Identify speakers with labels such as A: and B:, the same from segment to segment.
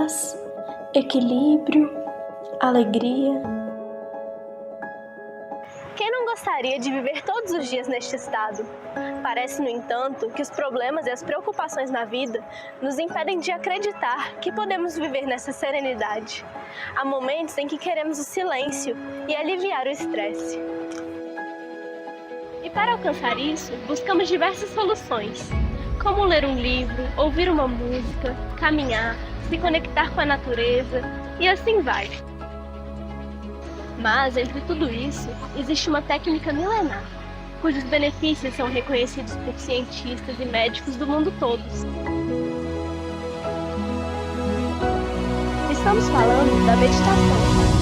A: paz, equilíbrio, alegria.
B: Quem não gostaria de viver todos os dias neste estado? Parece, no entanto, que os problemas e as preocupações na vida nos impedem de acreditar que podemos viver nessa serenidade. Há momentos em que queremos o silêncio e aliviar o estresse. E para alcançar isso, buscamos diversas soluções, como ler um livro, ouvir uma música, caminhar, se conectar com a natureza e assim vai. Mas, entre tudo isso, existe uma técnica milenar, cujos benefícios são reconhecidos por cientistas e médicos do mundo todo. Estamos falando da meditação.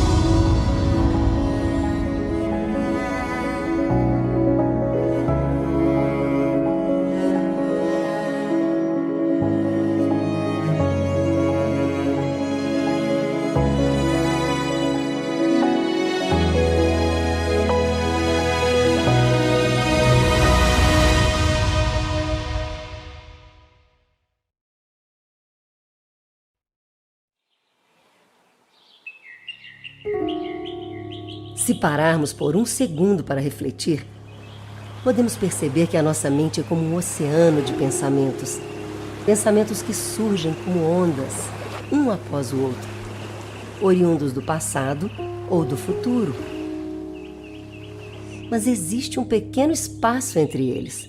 C: Se pararmos por um segundo para refletir, podemos perceber que a nossa mente é como um oceano de pensamentos. Pensamentos que surgem como ondas, um após o outro, oriundos do passado ou do futuro. Mas existe um pequeno espaço entre eles.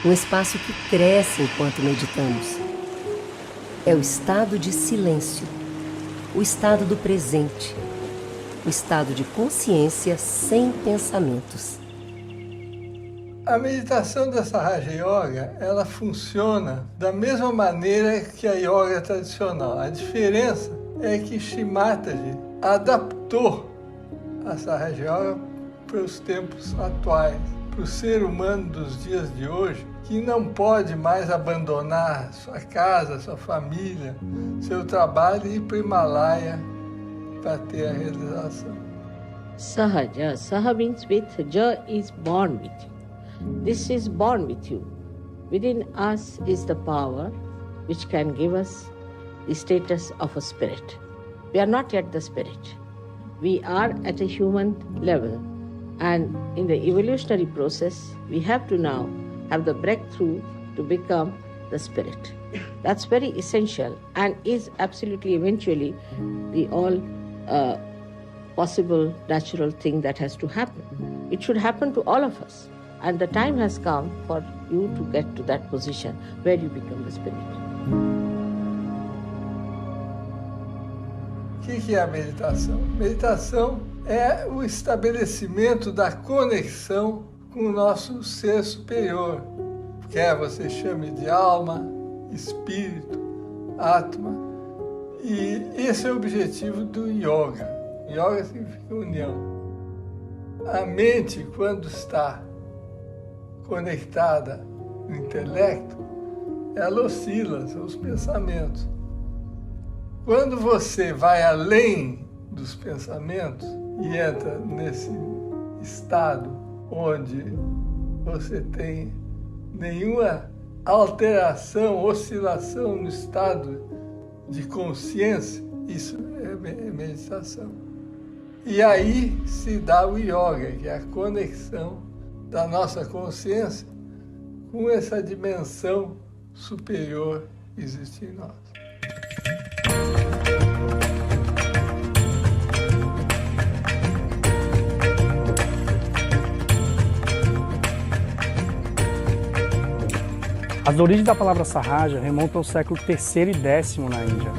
C: Um espaço que cresce enquanto meditamos. É o estado de silêncio, o estado do presente, o estado de consciência sem pensamentos.
D: A meditação dessa Raja Yoga, ela funciona da mesma maneira que a yoga tradicional. A diferença é que Shri Mataji adaptou a Raja Yoga para os tempos atuais, para o ser humano dos dias de hoje, que não pode mais abandonar sua casa, sua família, seu trabalho e ir para o Himalaia para ter a realização.
E: Sahaja. Saha means with, Ja is born with you. This is born with you. Within us is the power which can give us the status of a spirit. We are not yet the spirit. We are at a human level. And in the evolutionary process, we have to now have the breakthrough to become the spirit. That's very essential and is absolutely eventually the all possible natural thing that has to happen. It should happen to all of us. And the time has come for you to get to that position where you become the spirit.
D: O que é a meditação? Meditação é o estabelecimento da conexão com o nosso ser superior. Quer você chame de alma, espírito, atma. E esse é o objetivo do yoga. Yoga significa união. A mente, quando está conectada no intelecto, ela oscila, são os pensamentos. Quando você vai além dos pensamentos e entra nesse estado onde você tem nenhuma alteração, oscilação no estado de consciência, isso é meditação. E aí se dá o yoga, que é a conexão da nossa consciência com essa dimensão superior que existe em nós.
F: As origens da palavra Sahaja remontam ao século III e X na Índia.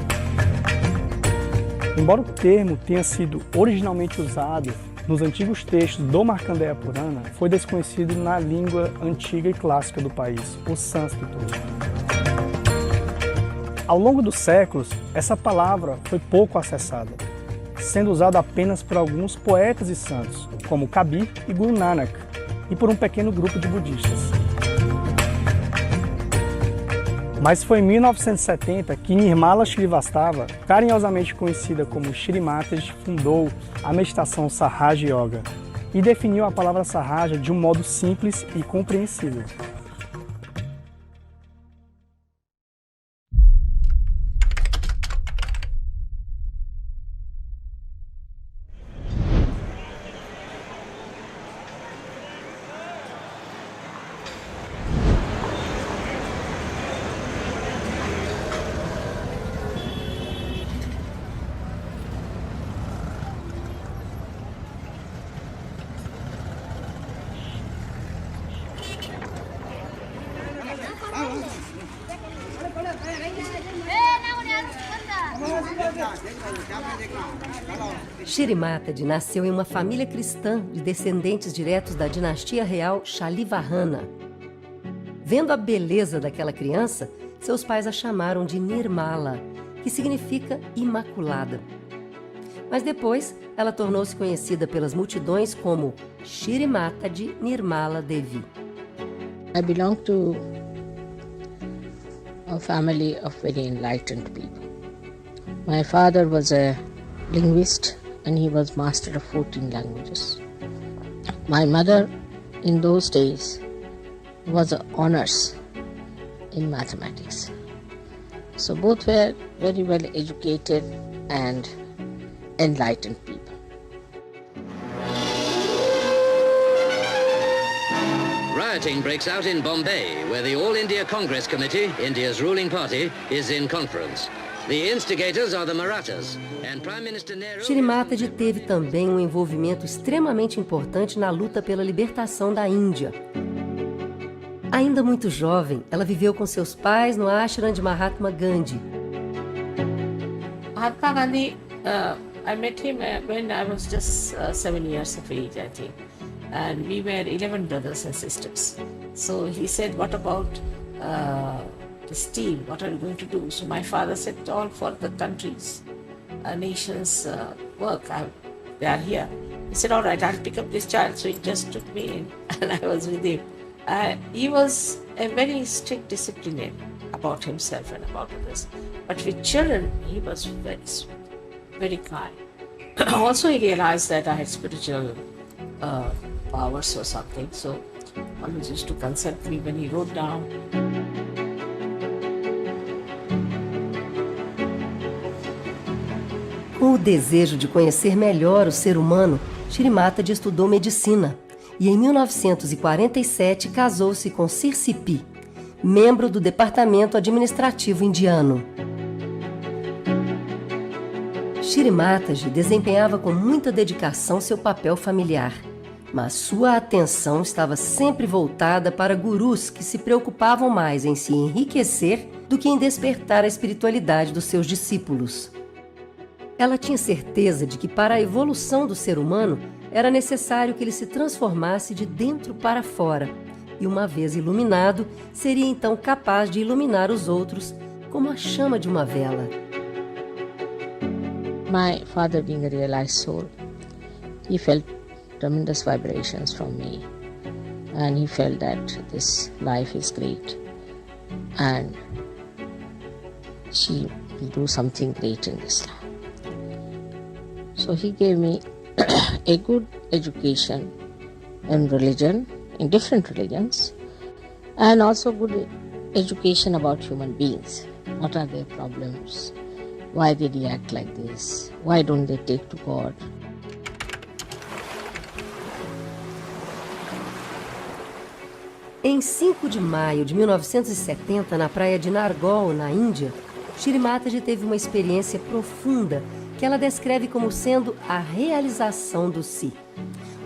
F: Embora o termo tenha sido originalmente usado nos antigos textos do Markandeya Purana, foi desconhecido na língua antiga e clássica do país, o sânscrito. Ao longo dos séculos, essa palavra foi pouco acessada, sendo usada apenas por alguns poetas e santos, como Kabir e Guru Nanak, e por um pequeno grupo de budistas. Mas foi em 1970 que Nirmala Srivastava, carinhosamente conhecida como Shri Mataji, fundou a meditação Sahaja Yoga e definiu a palavra Sahaja de um modo simples e compreensível.
C: Shri Mataji nasceu em uma família cristã de descendentes diretos da dinastia real Shalivahana. Vendo a beleza daquela criança, seus pais a chamaram de Nirmala, que significa imaculada. Mas depois, ela tornou-se conhecida pelas multidões como Shri Mataji Nirmala Devi.
E: I belong to a family of very enlightened people. My father was a linguist and he was master of 14 languages. My mother, in those days, was an honors in mathematics. So both were very well educated and enlightened people.
G: Rioting breaks out in Bombay, where the All India Congress Committee, India's ruling party, is in conference. The instigators are the Marathas, and Prime Minister Nehru...
C: Shri Mataji teve também um envolvimento extremamente importante na luta pela libertação da Índia. Ainda muito jovem, ela viveu com seus pais no ashram de Mahatma Gandhi.
E: Mahatma Gandhi, I met him when I was just 7 years of age, I think. And we were 11 brothers and sisters. So he said, what about this team? What are you going to do? So my father said, all for the country's, nation's work. They are here. He said, all right, I'll pick up this child. So he just took me in and I was with him. He was a very strict disciplinarian about himself and about others. But with children, he was very sweet, very kind. Also, he realized that I had spiritual powers or something. So always used to consult me when he wrote down.
C: Com o desejo de conhecer melhor o ser humano, Shri Mataji estudou medicina e em 1947 casou-se com Sirsipi, membro do Departamento Administrativo Indiano. Shri Mataji desempenhava com muita dedicação seu papel familiar, mas sua atenção estava sempre voltada para gurus que se preocupavam mais em se enriquecer do que em despertar a espiritualidade dos seus discípulos. Ela tinha certeza de que para a evolução do ser humano era necessário que ele se transformasse de dentro para fora e, uma vez iluminado, seria então capaz de iluminar os outros como a chama de uma vela.
E: My father, being a realized soul, he felt tremendous vibrations from me, and he felt that this life is great and she will do something great in this life. So he gave me a good education in religion, in different religions, and also good education about human beings. What are their problems? Why they react like this? Why don't they take to God?
C: Em 5 de maio de 1970, na praia de Nargol, na Índia, Shri Mataji teve uma experiência profunda que ela descreve como sendo a realização do si,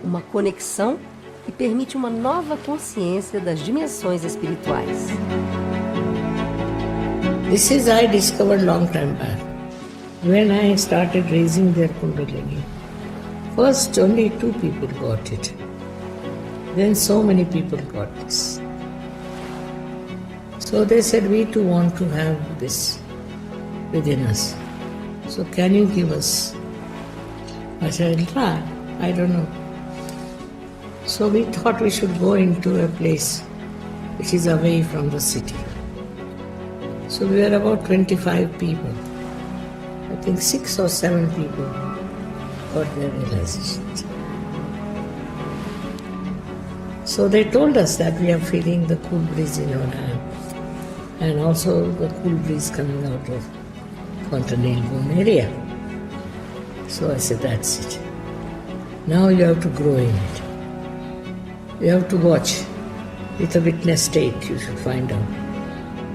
C: uma conexão que permite uma nova consciência das dimensões espirituais.
H: This is I discovered long time back when I started raising their Kundalini. First, only 2 people got it. Then so many people got this. So they said, we too want to have this within us. So can you give us? I said, I don't know. So we thought we should go into a place which is away from the city. So we were about 25 people. I think 6 or 7 people got their realizations. So they told us that we are feeling the cool breeze in our hand and also the cool breeze coming out of Fontanel Bone area. So I said, that's it. Now you have to grow in it. You have to watch. With a witness state, you should find out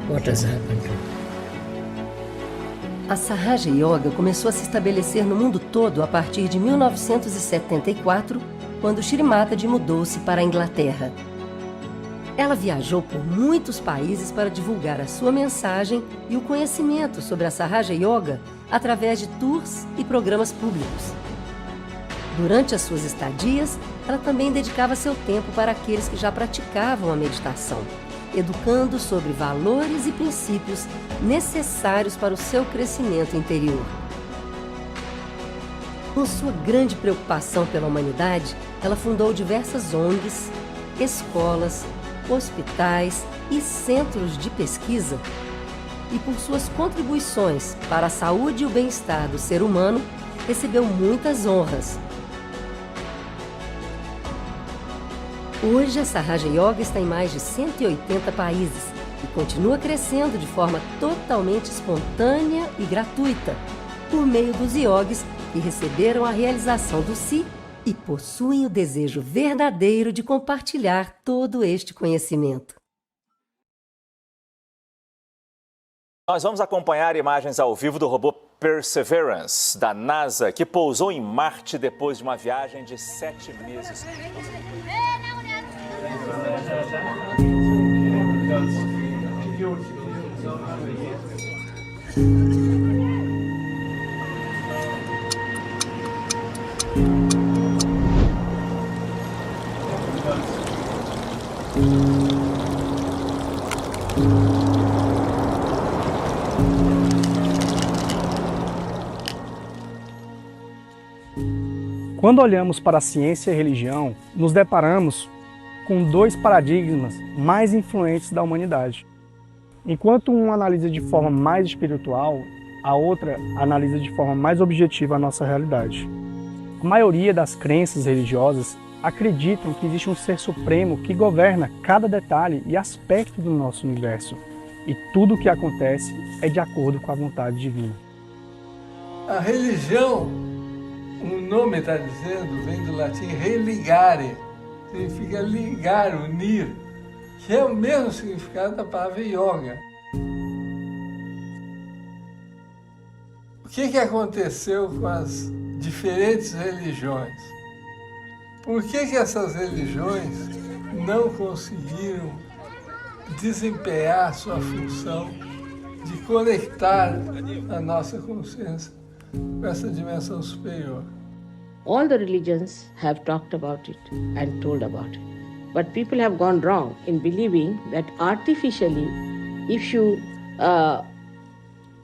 H: what has happened to you.
C: A Sahaja Yoga começou a se estabelecer no mundo todo a partir de 1974, quando Shri Mataji mudou-se para a Inglaterra. Ela viajou por muitos países para divulgar a sua mensagem e o conhecimento sobre a Sahaja Yoga através de tours e programas públicos. Durante as suas estadias, ela também dedicava seu tempo para aqueles que já praticavam a meditação, educando sobre valores e princípios necessários para o seu crescimento interior. Com sua grande preocupação pela humanidade, ela fundou diversas ONGs, escolas, hospitais e centros de pesquisa. E por suas contribuições para a saúde e o bem-estar do ser humano, recebeu muitas honras. Hoje, a Sahaja Yoga está em mais de 180 países e continua crescendo de forma totalmente espontânea e gratuita, por meio dos yogis que receberam a realização do Si e possuem o desejo verdadeiro de compartilhar todo este conhecimento.
I: Nós vamos acompanhar imagens ao vivo do robô Perseverance, da NASA, que pousou em Marte depois de uma viagem de 7 meses.
F: Quando olhamos para a ciência e a religião, nos deparamos com dois paradigmas mais influentes da humanidade. Enquanto um analisa de forma mais espiritual, a outra analisa de forma mais objetiva a nossa realidade. A maioria das crenças religiosas acreditam que existe um ser supremo que governa cada detalhe e aspecto do nosso universo, e tudo o que acontece é de acordo com a vontade divina.
D: A religião, o nome está dizendo, vem do latim religare, significa ligar, unir, que é o mesmo significado da palavra yoga. O que aconteceu com as diferentes religiões? Por que essas religiões não conseguiram desempenhar sua função de conectar a nossa consciência com essa dimensão superior?
E: All the religions have talked about it and told about it. But people have gone wrong in believing that artificially, if you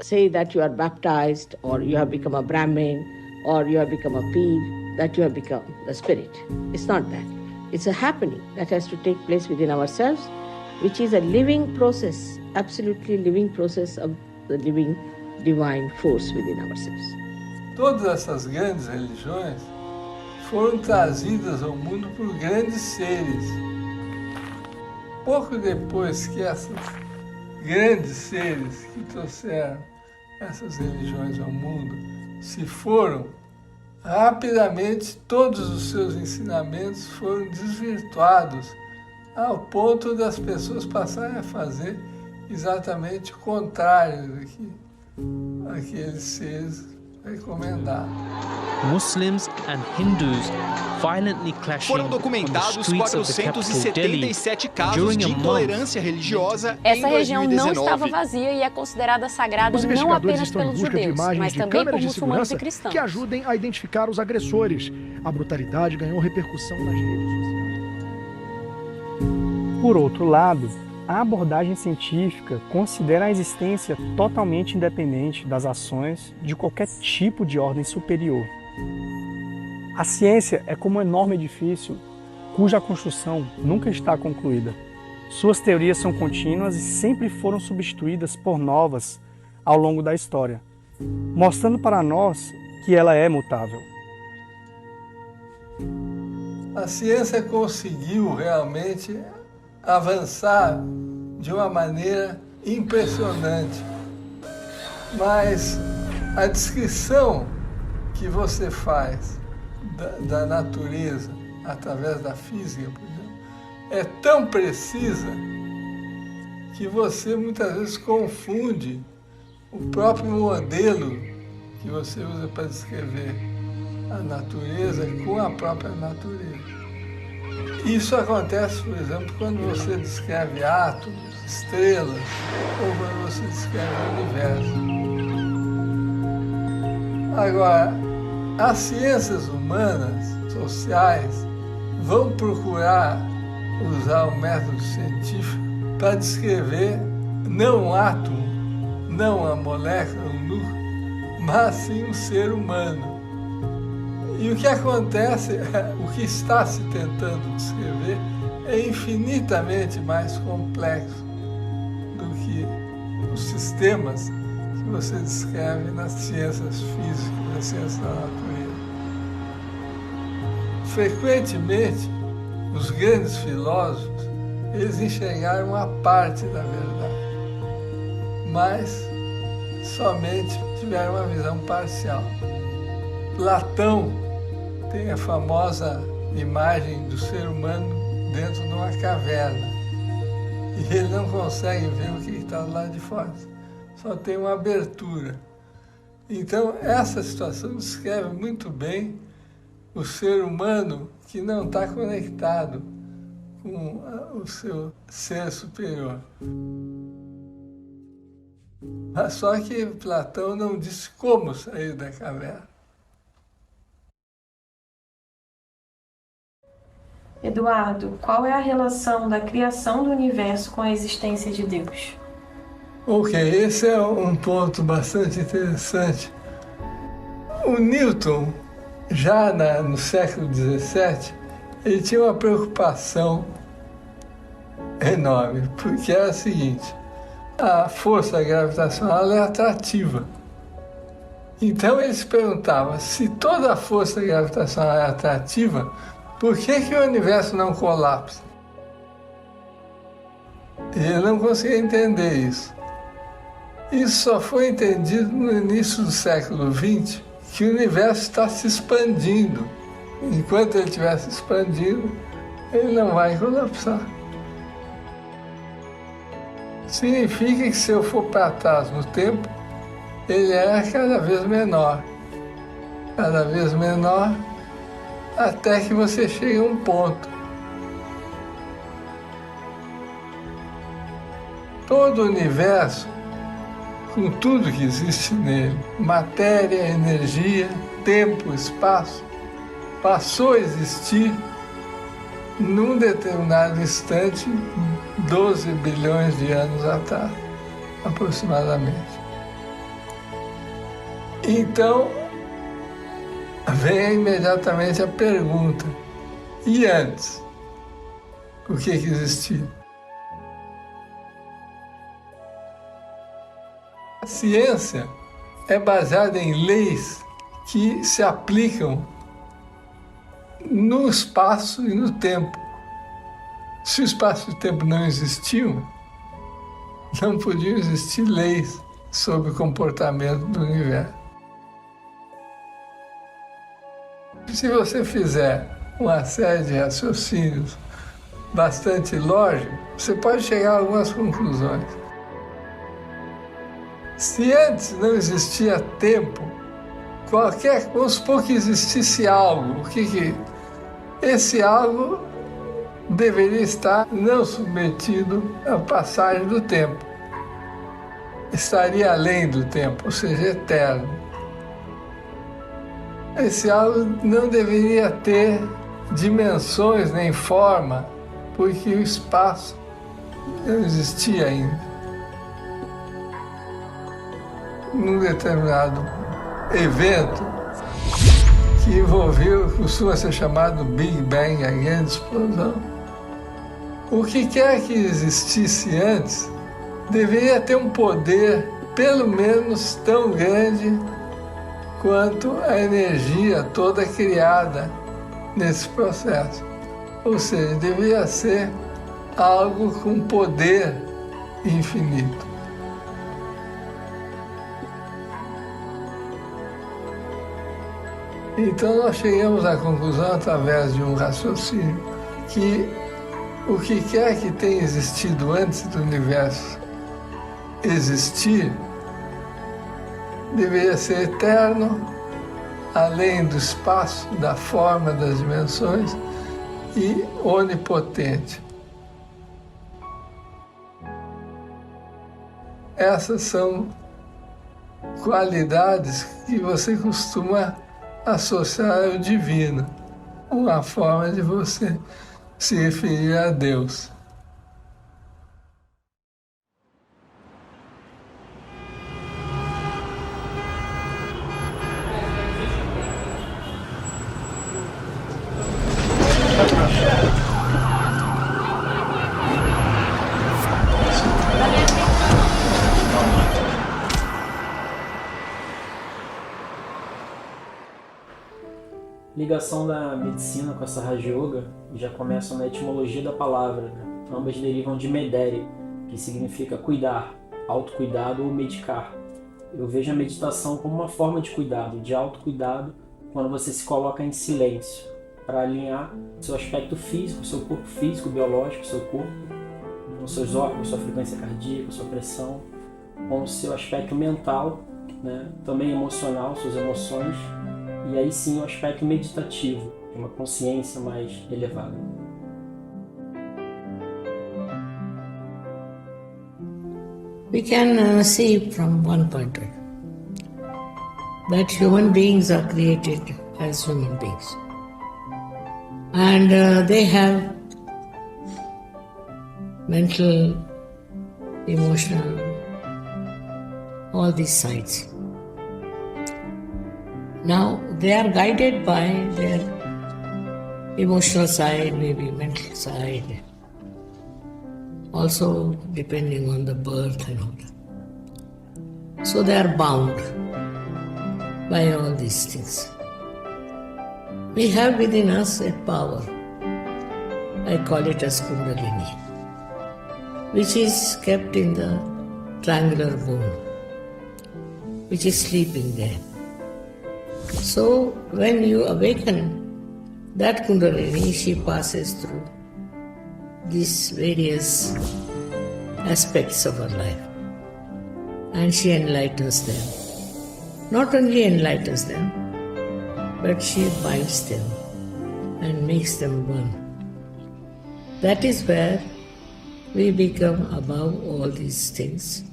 E: say that you are baptized, or you have become a Brahmin, or you have become a Peev, that you have become the spirit. It's not that. It's a happening that has to take place within ourselves, which is a living process, absolutely living process of the living divine force within ourselves.
D: Todas essas grandes religiões foram trazidas ao mundo por grandes seres. Pouco depois que esses grandes seres que trouxeram essas religiões ao mundo se foram, rapidamente todos os seus ensinamentos foram desvirtuados ao ponto das pessoas passarem a fazer exatamente o contrário do que aqueles seres recomendaram.
J: Muslims and Hindus violently clashing
K: Foram documentados 477 casos de intolerância religiosa
L: Essa
K: em
L: região
K: 2019.
L: não estava vazia e é considerada sagrada não apenas pelos judeus, mas também por muçulmanos e cristãos.
M: Que ajudem a identificar os agressores. A brutalidade ganhou repercussão nas redes sociais.
F: Por outro lado, a abordagem científica considera a existência totalmente independente das ações de qualquer tipo de ordem superior. A ciência é como um enorme edifício cuja construção nunca está concluída. Suas teorias são contínuas e sempre foram substituídas por novas ao longo da história, mostrando para nós que ela é mutável.
D: A ciência conseguiu realmente avançar de uma maneira impressionante, mas a descrição que você faz da natureza através da física, por exemplo, é tão precisa que você muitas vezes confunde o próprio modelo que você usa para descrever a natureza com a própria natureza. Isso acontece, por exemplo, quando você descreve átomos, estrelas, ou quando você descreve o universo. Agora, as ciências humanas, sociais, vão procurar usar o método científico para descrever não um átomo, não a molécula, um núcleo, mas sim um ser humano. E o que acontece, o que está se tentando descrever, é infinitamente mais complexo do que os sistemas que você descreve nas ciências físicas, nas ciências da natureza. Frequentemente, os grandes filósofos, eles enxergaram uma parte da verdade, mas somente tiveram uma visão parcial. Platão tem a famosa imagem do ser humano dentro de uma caverna e ele não consegue ver o que está do lado de fora, só tem uma abertura. Então, essa situação descreve muito bem o ser humano que não está conectado com o seu ser superior. Mas só que Platão não disse como sair da caverna.
A: Eduardo, qual é a relação da criação do universo com a existência de Deus?
D: Ok, esse é um ponto bastante interessante. O Newton, já no século XVII, ele tinha uma preocupação enorme, porque era a seguinte: a força gravitacional é atrativa. Então ele se perguntava, se toda a força gravitacional é atrativa, por que o universo não colapsa? Ele não conseguia entender isso. Isso só foi entendido no início do século XX, que o universo está se expandindo. Enquanto ele estiver se expandindo, ele não vai colapsar. Significa que se eu for para trás no tempo, ele é cada vez menor, até que você chegue a um ponto. Todo o universo, com tudo que existe nele, matéria, energia, tempo, espaço, passou a existir num determinado instante 12 bilhões de anos atrás, aproximadamente. Então, vem imediatamente a pergunta: e antes? O que existia? A ciência é baseada em leis que se aplicam no espaço e no tempo. Se o espaço e o tempo não existiam, não podiam existir leis sobre o comportamento do universo. Se você fizer uma série de raciocínios bastante lógicos, você pode chegar a algumas conclusões. Se antes não existia tempo, vamos supor que existisse algo, esse algo deveria estar não submetido à passagem do tempo. Estaria além do tempo, ou seja, eterno. Esse algo não deveria ter dimensões nem forma, porque o espaço não existia ainda. Num determinado evento que envolveu, costuma ser chamado Big Bang, a grande explosão, o que quer que existisse antes deveria ter um poder pelo menos tão grande quanto a energia toda criada nesse processo. Ou seja, deveria ser algo com poder infinito. Então nós chegamos à conclusão, através de um raciocínio, que o que quer que tenha existido antes do universo existir, deveria ser eterno, além do espaço, da forma, das dimensões, e onipotente. Essas são qualidades que você costuma associar ao divino, uma forma de você se referir a Deus.
N: Ligação da medicina com essa Raja Yoga já começa na etimologia da palavra, né? Ambas derivam de medere, que significa cuidar, autocuidado ou medicar. Eu vejo a meditação como uma forma de cuidado, de autocuidado, quando você se coloca em silêncio, para alinhar seu aspecto físico, seu corpo físico, biológico, seu corpo, com seus órgãos, sua frequência cardíaca, sua pressão, com o seu aspecto mental, né? Também emocional, suas emoções, e aí sim o aspecto meditativo, de uma consciência mais elevada.
H: We can see from one point of view that human beings are created as human beings. And they have mental, emotional, all these sides. Now, they are guided by their emotional side, maybe mental side, also depending on the birth and all that. So they are bound by all these things. We have within us a power, I call it as Kundalini, which is kept in the triangular bone, which is sleeping there. So when you awaken that Kundalini, she passes through these various aspects of her life and she enlightens them. Not only enlightens them, but she binds them and makes them one. That is where we become above all these things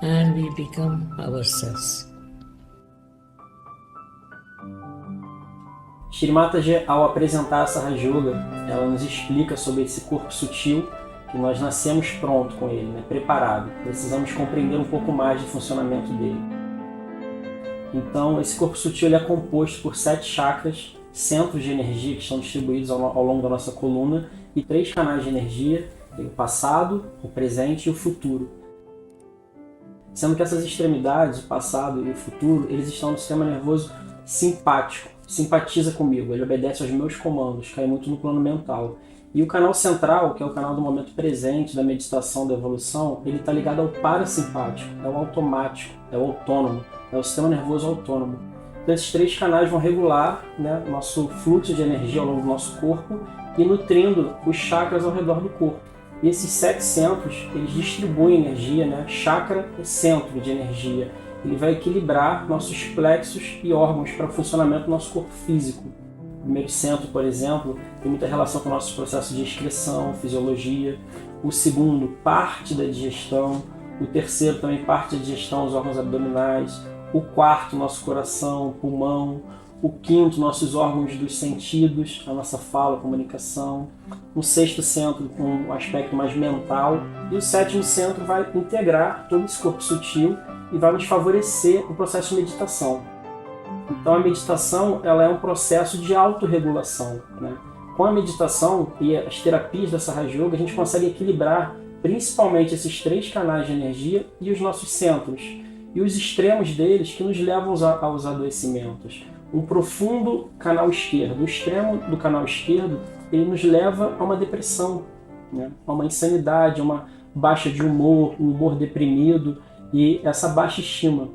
H: and we become ourselves.
N: Shri Mataji, ao apresentar essa Raja Yoga, ela nos explica sobre esse corpo sutil, que nós nascemos pronto com ele, né? Preparado. Precisamos compreender um pouco mais do funcionamento dele. Então, esse corpo sutil ele é composto por 7 chakras, centros de energia que estão distribuídos ao longo da nossa coluna e 3 canais de energia, o passado, o presente e o futuro. Sendo que essas extremidades, o passado e o futuro, eles estão no sistema nervoso simpático. Simpatiza comigo, ele obedece aos meus comandos, cai muito no plano mental. E o canal central, que é o canal do momento presente, da meditação, da evolução, ele está ligado ao parasimpático, é o automático, é o autônomo, é o sistema nervoso autônomo. Então esses 3 canais vão regular, né, o nosso fluxo de energia ao longo do nosso corpo e nutrindo os chakras ao redor do corpo. E esses 7 centros, eles distribuem energia, né, chakra é centro de energia. Ele vai equilibrar nossos plexos e órgãos para o funcionamento do nosso corpo físico. O primeiro centro, por exemplo, tem muita relação com nossos processos de excreção, fisiologia. O segundo, parte da digestão. O terceiro, também parte da digestão, os órgãos abdominais. O quarto, nosso coração, pulmão. O quinto, nossos órgãos dos sentidos, a nossa fala, a comunicação. O sexto centro, com um aspecto mais mental. E o sétimo centro vai integrar todo esse corpo sutil e vai nos favorecer o processo de meditação. Então a meditação ela é um processo de autorregulação, né? Com a meditação e as terapias dessa Raja Yoga, a gente consegue equilibrar principalmente esses 3 canais de energia e os nossos centros, e os extremos deles que nos levam aos adoecimentos. Um profundo canal esquerdo, o extremo do canal esquerdo, ele nos leva a uma depressão, né? A uma insanidade, a uma baixa de humor, um humor deprimido, e essa baixa estima.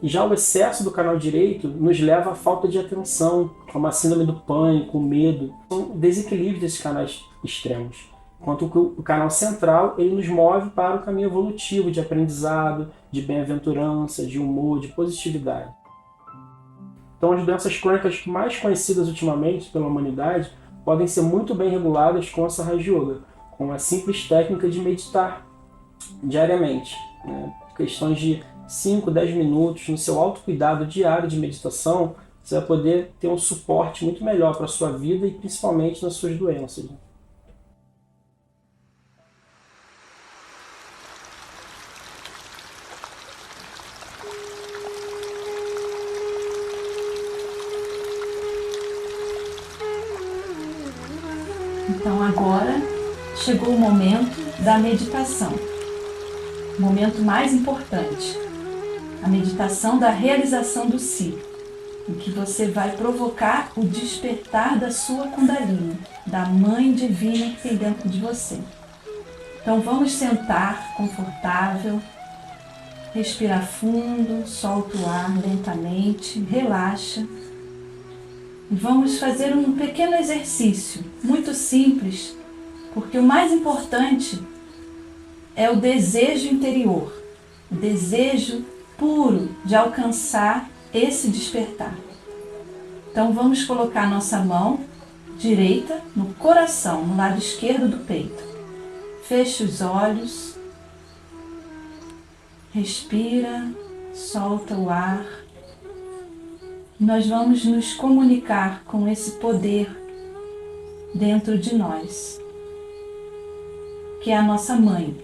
N: E já o excesso do canal direito nos leva à falta de atenção, como a síndrome do pânico, o medo. São desequilíbrios desses canais extremos. Enquanto que o canal central ele nos move para o caminho evolutivo de aprendizado, de bem-aventurança, de humor, de positividade. Então as doenças crônicas mais conhecidas ultimamente pela humanidade podem ser muito bem reguladas com essa Raja Yoga, com a simples técnica de meditar diariamente, né? Questões de 5, 10 minutos no seu autocuidado diário de meditação, você vai poder ter um suporte muito melhor para a sua vida e principalmente nas suas doenças.
O: Então agora chegou o momento da meditação, o momento mais importante, a meditação da realização do si, em que você vai provocar o despertar da sua Kundalini, da Mãe Divina que tem dentro de você. Então vamos sentar confortável, respirar fundo, solta o ar lentamente, relaxa. E vamos fazer um pequeno exercício, muito simples, porque o mais importante é o desejo interior, o desejo puro de alcançar esse despertar. Então vamos colocar nossa mão direita no coração, no lado esquerdo do peito. Feche os olhos, respira, solta o ar. Nós vamos nos comunicar com esse poder dentro de nós, que é a nossa mãe.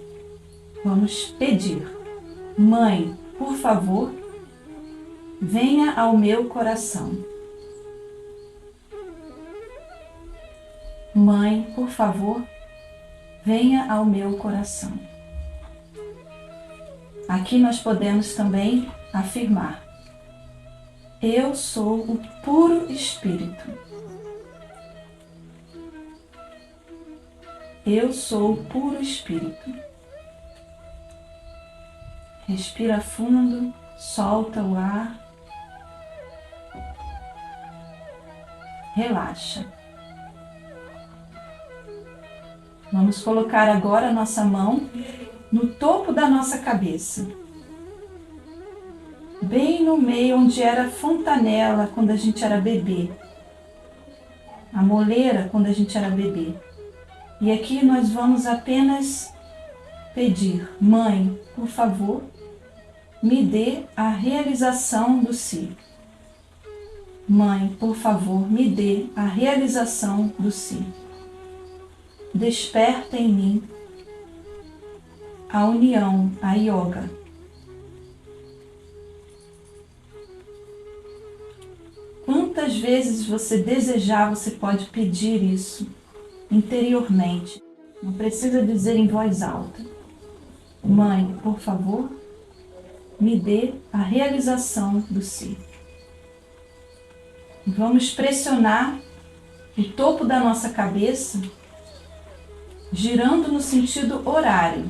O: Vamos pedir: Mãe, por favor, venha ao meu coração. Mãe, por favor, venha ao meu coração. Aqui nós podemos também afirmar: eu sou o puro Espírito. Eu sou o puro Espírito. Respira fundo, solta o ar. Relaxa. Vamos colocar agora a nossa mão no topo da nossa cabeça, bem no meio onde era a fontanela quando a gente era bebê, a moleira quando a gente era bebê. E aqui nós vamos apenas pedir: Mãe, por favor, me dê a realização do si. Mãe, por favor, me dê a realização do si. Desperta em mim a união, a yoga. Quantas vezes você desejar, você pode pedir isso interiormente. Não precisa dizer em voz alta: Mãe, por favor, me dê a realização do si. Vamos pressionar o topo da nossa cabeça, girando no sentido horário.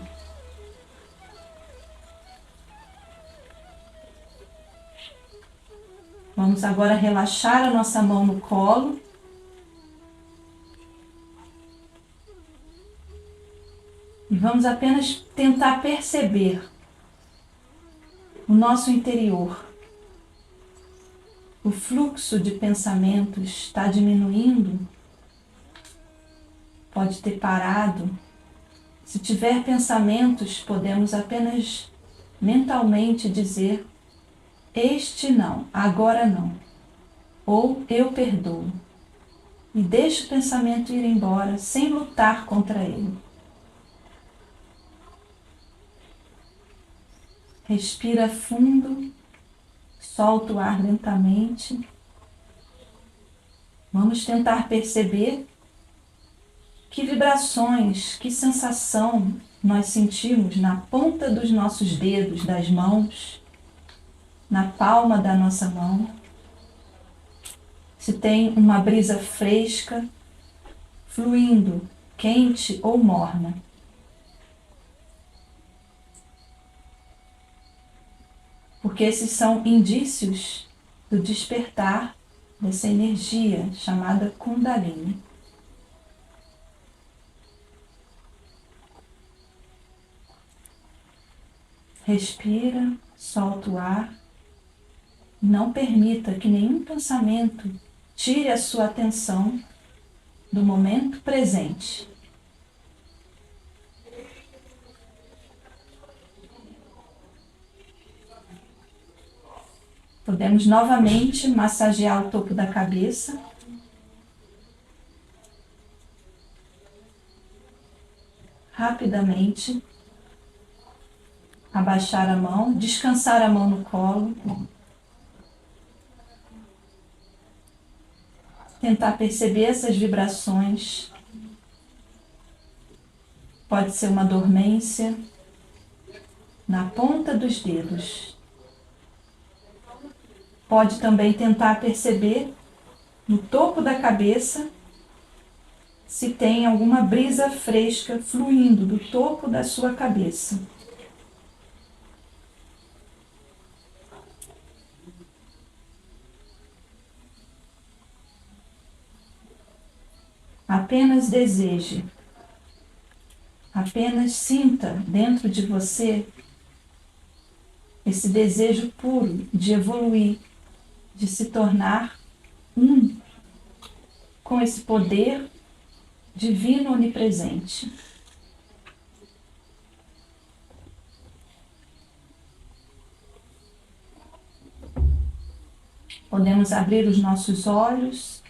O: Vamos agora relaxar a nossa mão no colo. E vamos apenas tentar perceber o nosso interior. O fluxo de pensamentos está diminuindo. Pode ter parado. Se tiver pensamentos, podemos apenas mentalmente dizer: este não, agora não. Ou eu perdoo. E deixe o pensamento ir embora sem lutar contra ele. Respira fundo, solta o ar lentamente. Vamos tentar perceber que vibrações, que sensação nós sentimos na ponta dos nossos dedos, das mãos, na palma da nossa mão. Se tem uma brisa fresca, fluindo, quente ou morna. Porque esses são indícios do despertar dessa energia chamada Kundalini. Respira, solta o ar. Não permita que nenhum pensamento tire a sua atenção do momento presente. Podemos novamente massagear o topo da cabeça. Rapidamente. Abaixar a mão, descansar a mão no colo. Tentar perceber essas vibrações. Pode ser uma dormência na ponta dos dedos. Pode também tentar perceber no topo da cabeça se tem alguma brisa fresca fluindo do topo da sua cabeça. Apenas deseje, apenas sinta dentro de você esse desejo puro de evoluir, de se tornar um com esse poder divino onipresente. Podemos abrir os nossos olhos.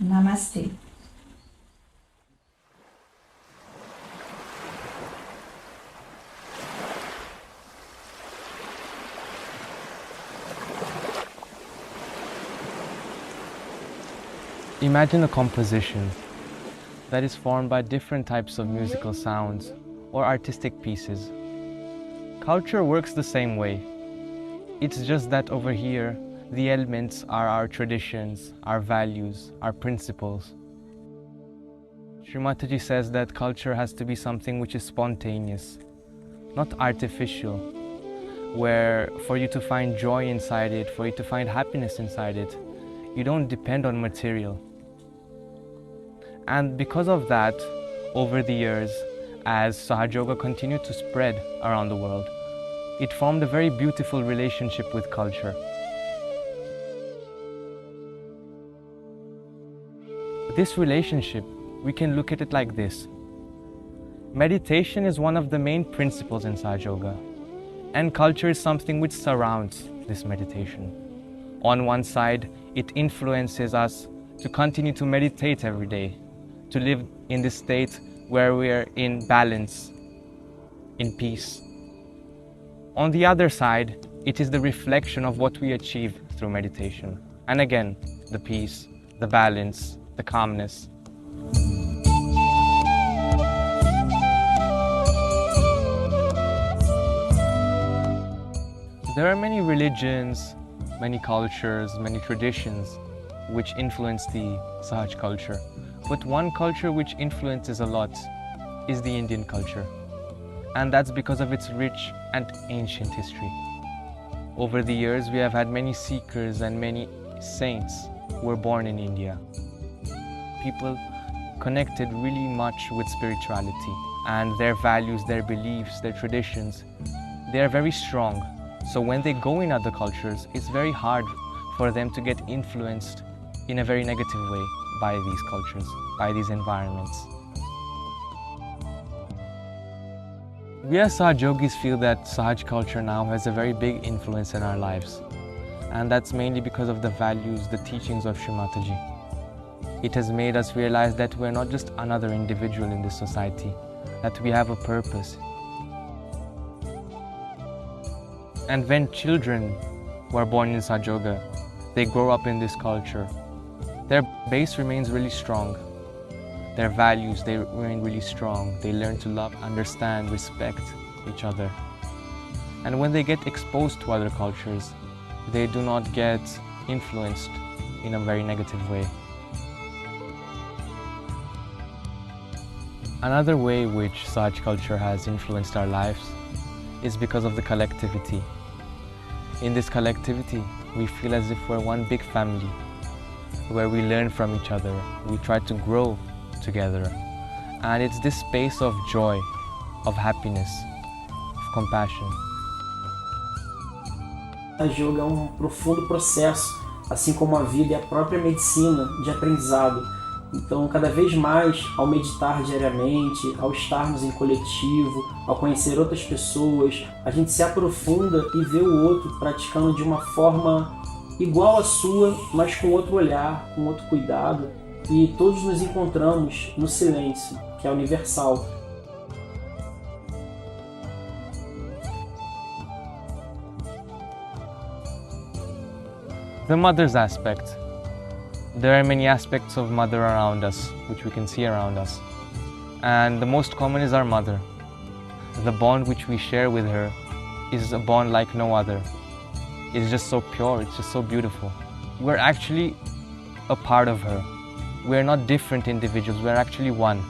O: Namastê.
J: Imagine a composition that is formed by different types of musical sounds or artistic pieces. Culture works the same way. It's just that over here, the elements are our traditions, our values, our principles. Shri Mataji says that culture has to be something which is spontaneous, not artificial, where for you to find joy inside it, for you to find happiness inside it, you don't depend on material. And because of that, over the years, as Sahaja Yoga continued to spread around the world, it formed a very beautiful relationship with culture. This relationship, we can look at it like this. Meditation is one of the main principles in Sahaja Yoga, and culture is something which surrounds this meditation. On one side, it influences us to continue to meditate every day, to live in this state where we are in balance, in peace. On the other side, it is the reflection of what we achieve through meditation. And again, the peace, the balance, the calmness. There are many religions, many cultures, many traditions which influence the Sahaj culture. But one culture which influences a lot is the Indian culture. And that's because of its rich and ancient history. Over the years, we have had many seekers and many saints who were born in India. People connected really much with spirituality, and their values, their beliefs, their traditions, they are very strong. So when they go in other cultures, it's very hard for them to get influenced in a very negative way by these cultures, by these environments. We as Sahaj Yogis feel that Sahaj culture now has a very big influence in our lives. And that's mainly because of the values, the teachings of Shri Mataji. It has made us realize that we're not just another individual in this society, that we have a purpose. And when children who are born in Sahaj Yoga, they grow up in this culture, their base remains really strong. Their values, they remain really strong. They learn to love, understand, respect each other. And when they get exposed to other cultures, they do not get influenced in a very negative way. Another way which Sahaj culture has influenced our lives is because of the collectivity. In this collectivity, we feel as if we're one big family, where we learn from each other, we try to grow together. And it's this space of joy, of happiness, of compassion.
N: A yoga é profundo processo, assim como a vida e a própria medicina de aprendizado. Então, cada vez mais, ao meditar diariamente, ao estarmos em coletivo, ao conhecer outras pessoas, a gente se aprofunda e vê o outro praticando de uma forma igual à sua, mas com outro olhar, com outro cuidado, e todos nos encontramos no silêncio, que é universal.
J: The mother's aspect. There are many aspects of mother around us, which we can see around us. And the most common is our mother. The bond which we share with her is a bond like no other. It's just so pure, it's just so beautiful. We're actually a part of her. We're not different individuals, we're actually one.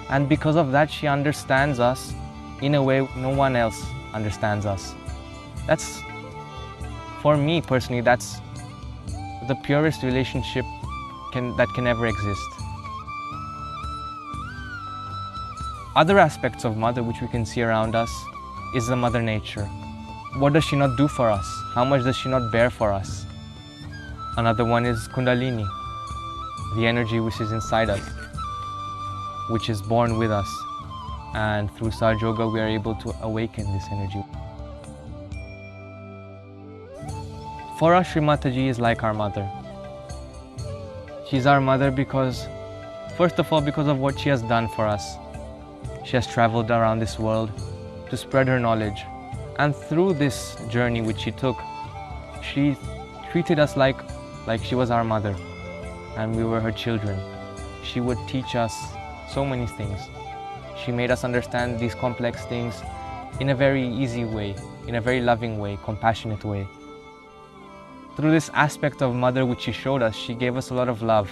J: And because of that, she understands us in a way no one else understands us. That's, for me personally, that's the purest relationship that can ever exist. Other aspects of mother which we can see around us is the mother nature. What does she not do for us? How much does she not bear for us? Another one is Kundalini, the energy which is inside us, which is born with us. And through Sahaja Yoga we are able to awaken this energy. For us, Shri Mataji is like our mother. She's our mother because, first of all, because of what she has done for us. She has traveled around this world to spread her knowledge. And through this journey which she took, she treated us like she was our mother and we were her children. She would teach us so many things. She made us understand these complex things in a very easy way, in a very loving way, compassionate way. Through this aspect of mother which she showed us, she gave us a lot of love.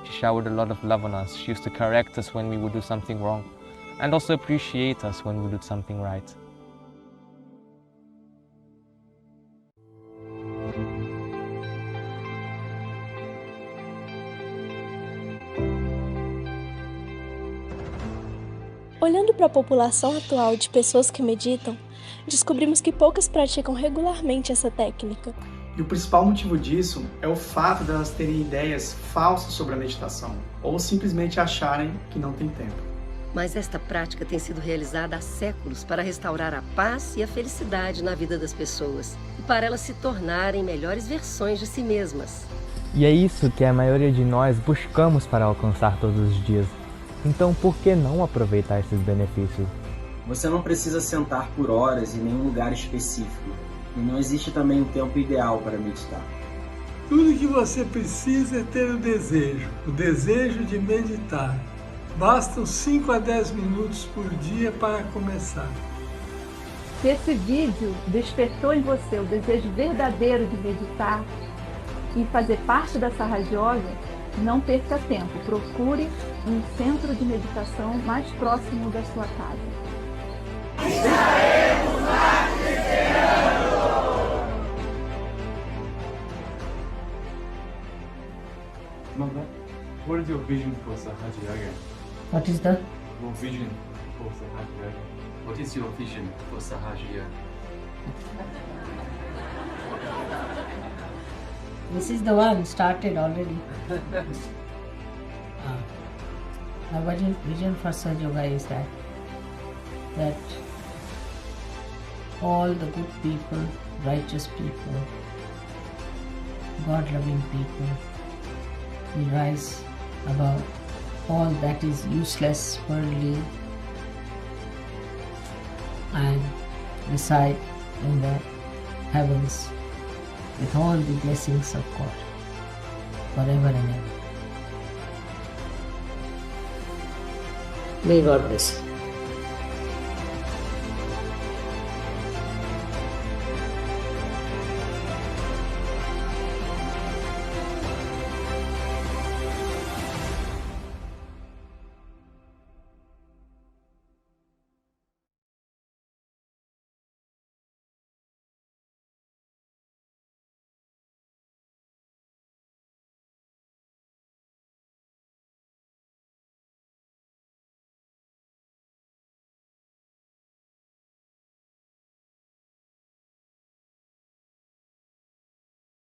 J: She showered a lot of love on us. She used to correct us when we would do something wrong and also appreciate us when we did something right.
B: Olhando para a população atual de pessoas que meditam, descobrimos que poucas praticam regularmente essa técnica.
F: E o principal motivo disso é o fato de elas terem ideias falsas sobre a meditação, ou simplesmente acharem que não tem tempo.
C: Mas esta prática tem sido realizada há séculos para restaurar a paz e a felicidade na vida das pessoas e para elas se tornarem melhores versões de si mesmas.
P: E é isso que a maioria de nós buscamos para alcançar todos os dias. Então, por que não aproveitar esses benefícios?
N: Você não precisa sentar por horas em nenhum lugar específico. E não existe também um tempo ideal para meditar.
D: Tudo que você precisa é ter o desejo de meditar. Bastam 5 a 10 minutos por dia para começar.
O: Se esse vídeo despertou em você o desejo verdadeiro de meditar e fazer parte da Sahaja Yoga, não perca tempo. Procure um centro de meditação mais próximo da sua casa.
Q: Estaremos lá te esperando!
R: Mother, what is your vision for Sahaja Yoga?
H: What is the?
R: Your vision for Sahaja Yoga. What is your vision for Sahaja Yoga?
H: This is the one started already. My vision for Sahaja Yoga is that all the good people, righteous people, God-loving people will rise above all that is useless, worldly, and reside in the heavens with all the blessings of God forever and ever. May God bless you.